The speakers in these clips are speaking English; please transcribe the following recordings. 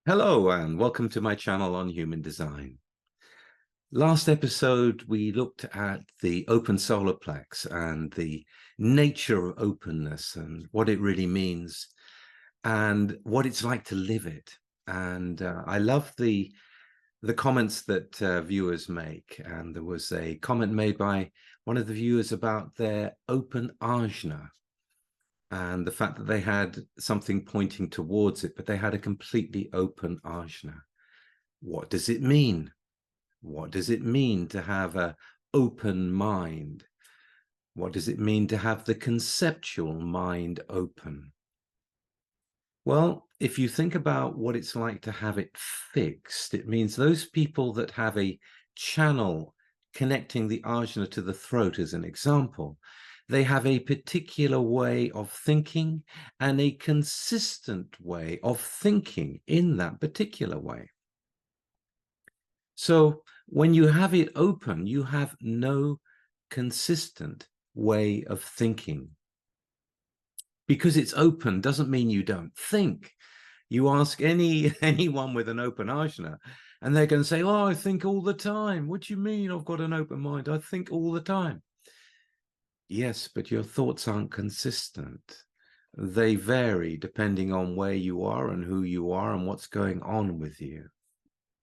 Hello and welcome to my channel on human design. Last episode, we looked at the open solar plex and the nature of openness and what it really means and what it's like to live it. And I love the comments that viewers make. And there was a comment made by one of the viewers about their open ajna and the fact that they had something pointing towards it, but they had a completely open ajna. What does it mean? What does it mean to have an open mind? What does it mean to have the conceptual mind open? Well, if you think about what it's like to have it fixed, it means those people that have a channel connecting the ajna to the throat, as an example, they have a particular way of thinking and a consistent way of thinking in that particular way. So when you have it open, you have no consistent way of thinking. Because it's open doesn't mean you don't think. You ask anyone with an open ajna, and they're going to say, "Oh, I think all the time." What do you mean I've got an open mind? I think all the time. Yes, but your thoughts aren't consistent. They vary depending on where you are and who you are and what's going on with you.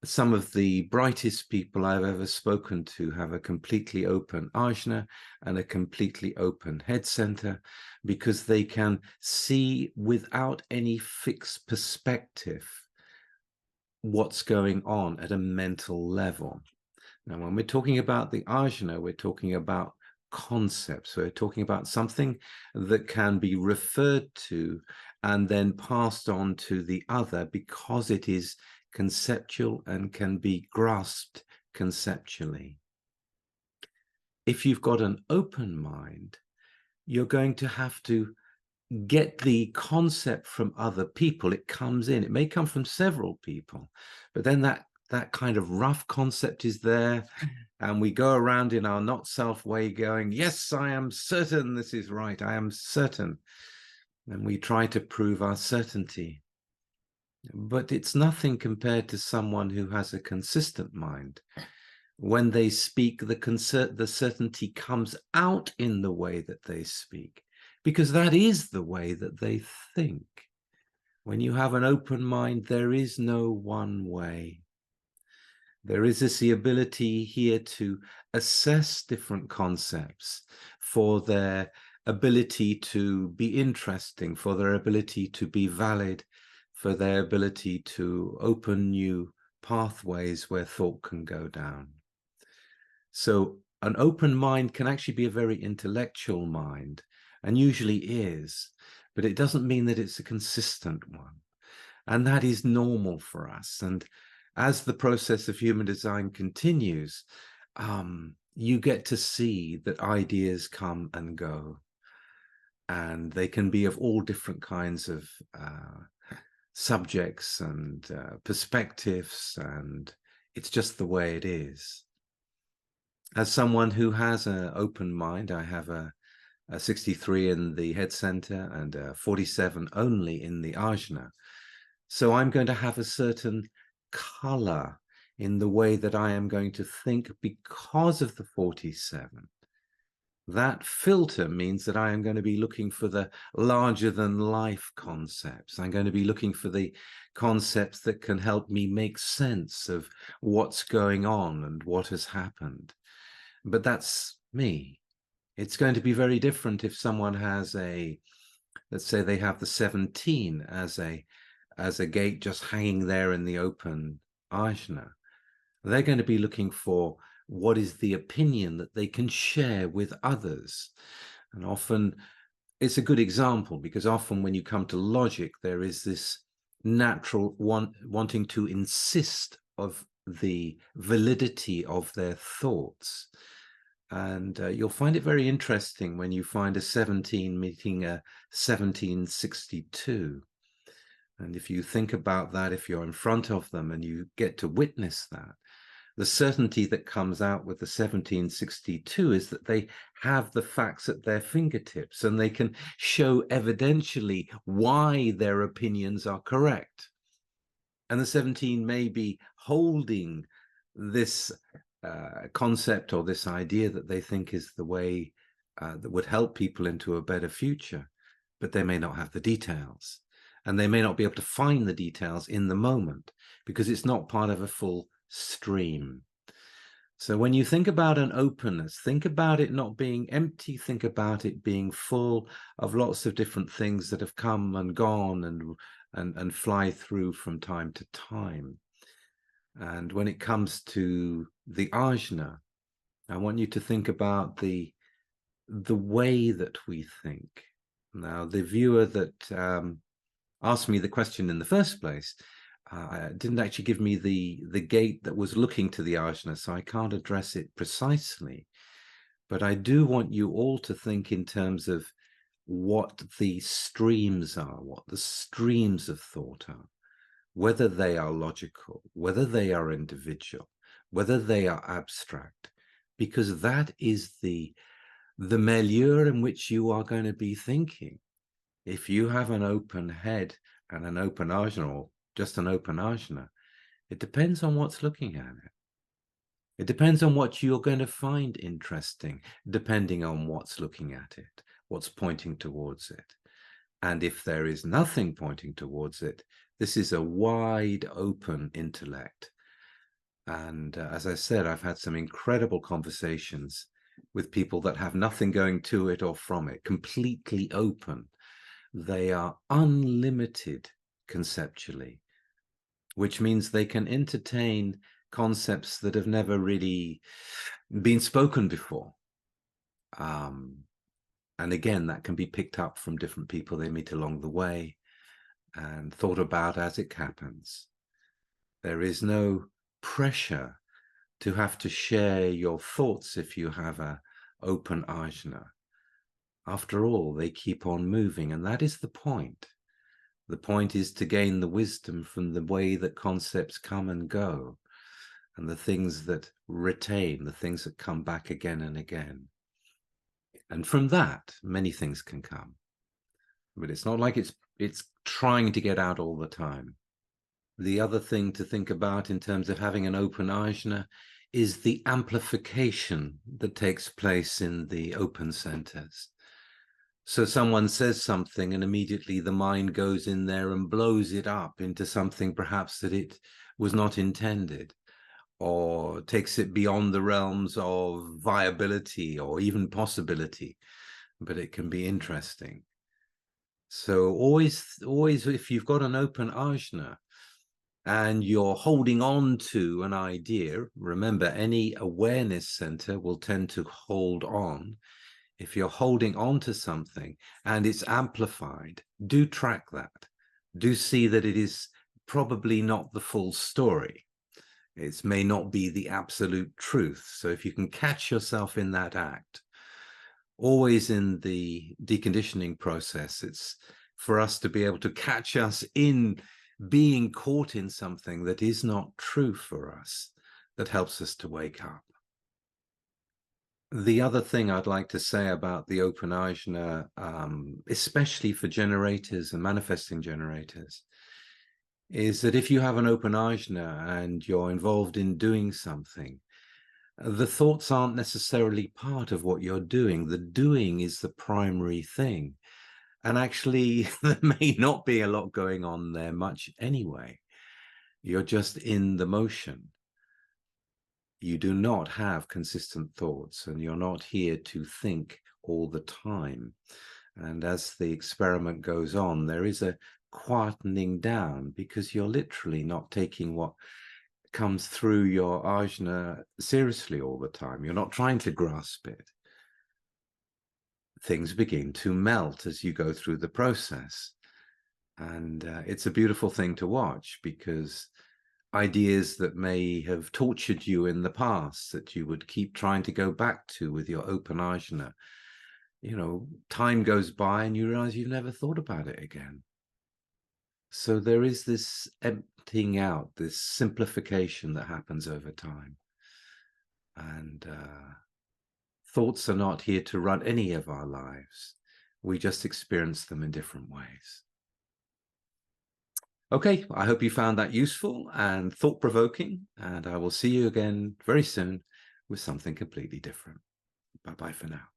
Some of the brightest people I've ever spoken to have a completely open ajna and a completely open head center, because they can see without any fixed perspective what's going on at a mental level. Now, when we're talking about the ajna, we're talking about concepts. We're talking about something that can be referred to and then passed on to the other because it is conceptual and can be grasped conceptually. If you've got an open mind, you're going to have to get the concept from other people. It comes in, it may come from several people, but then that kind of rough concept is there, and we go around in our not self way going, yes, I am certain this is right, I am certain, and we try to prove our certainty. But it's nothing compared to someone who has a consistent mind. When they speak, the certainty comes out in the way that they speak, because that is the way that they think. When you have an open mind, there is no one way. There is the ability here to assess different concepts for their ability to be interesting, for their ability to be valid, for their ability to open new pathways where thought can go down. So an open mind can actually be a very intellectual mind, and usually is, but it doesn't mean that it's a consistent one. And that is normal for us. And as the process of human design continues, you get to see that ideas come and go, and they can be of all different kinds of subjects and perspectives, and it's just the way it is. As someone who has an open mind, I have a 63 in the head center and a 47 only in the ajna. So I'm going to have a certain color in the way that I am going to think because of the 47. That filter means that I am going to be looking for the larger than life concepts. I'm going to be looking for the concepts that can help me make sense of what's going on and what has happened. But that's me. It's going to be very different if someone has let's say they have the 17 as a gate just hanging there in the open ajna. They're going to be looking for what is the opinion that they can share with others. And often it's a good example, because often when you come to logic, there is this natural wanting to insist of the validity of their thoughts. And you'll find it very interesting when you find a 17 meeting a 1762. And if you think about that, if you're in front of them and you get to witness that, the certainty that comes out with the 1762 is that they have the facts at their fingertips and they can show evidentially why their opinions are correct. And the 17 may be holding this concept or this idea that they think is the way that would help people into a better future, but they may not have the details. And they may not be able to find the details in the moment because it's not part of a full stream. So when you think about an openness, think about it not being empty, think about it being full of lots of different things that have come and gone and fly through from time to time. And when it comes to the ajna, I want you to think about the way that we think. Now, the viewer that asked me the question in the first place didn't actually give me the gate that was looking to the ajna, so I can't address it precisely. But I do want you all to think in terms of what the streams are, what the streams of thought are, whether they are logical, whether they are individual, whether they are abstract, because that is the milieu in which you are going to be thinking. If you have an open head and an open ajna, or just an open ajna, it depends on what's looking at it. It depends on what you're going to find interesting, depending on what's looking at it, what's pointing towards it. And if there is nothing pointing towards it, this is a wide open intellect. And as I said, I've had some incredible conversations with people that have nothing going to it or from it, completely open. They are unlimited conceptually, which means they can entertain concepts that have never really been spoken before. And again, that can be picked up from different people they meet along the way and thought about as it happens. There is no pressure to have to share your thoughts if you have an open ajna. After all, they keep on moving, and that is the point. The point is to gain the wisdom from the way that concepts come and go, and the things that retain, the things that come back again and again. And from that, many things can come. But it's not like it's trying to get out all the time. The other thing to think about in terms of having an open ajna is the amplification that takes place in the open centers. So someone says something and immediately the mind goes in there and blows it up into something perhaps that it was not intended, or takes it beyond the realms of viability or even possibility, but it can be interesting. So always, if you've got an open ajna and you're holding on to an idea, remember any awareness center will tend to hold on. If you're holding on to something and it's amplified, do track that. Do see that it is probably not the full story. It may not be the absolute truth. So if you can catch yourself in that act, always in the deconditioning process, it's for us to be able to catch us in being caught in something that is not true for us, that helps us to wake up. The other thing I'd like to say about the open ajna, especially for generators and manifesting generators, is that if you have an open ajna and you're involved in doing something, the thoughts aren't necessarily part of what you're doing. The doing is the primary thing. And actually, there may not be a lot going on there much anyway. You're just in the motion. You do not have consistent thoughts, and you're not here to think all the time. And as the experiment goes on, there is a quietening down because you're literally not taking what comes through your ajna seriously all the time. You're not trying to grasp it. Things begin to melt as you go through the process. And it's a beautiful thing to watch, because ideas that may have tortured you in the past that you would keep trying to go back to with your open ajna, you know, time goes by and you realize you've never thought about it again. So there is this emptying out, this simplification that happens over time. And thoughts are not here to run any of our lives. We just experience them in different ways. Okay, I hope you found that useful and thought-provoking, and I will see you again very soon with something completely different. Bye-bye for now.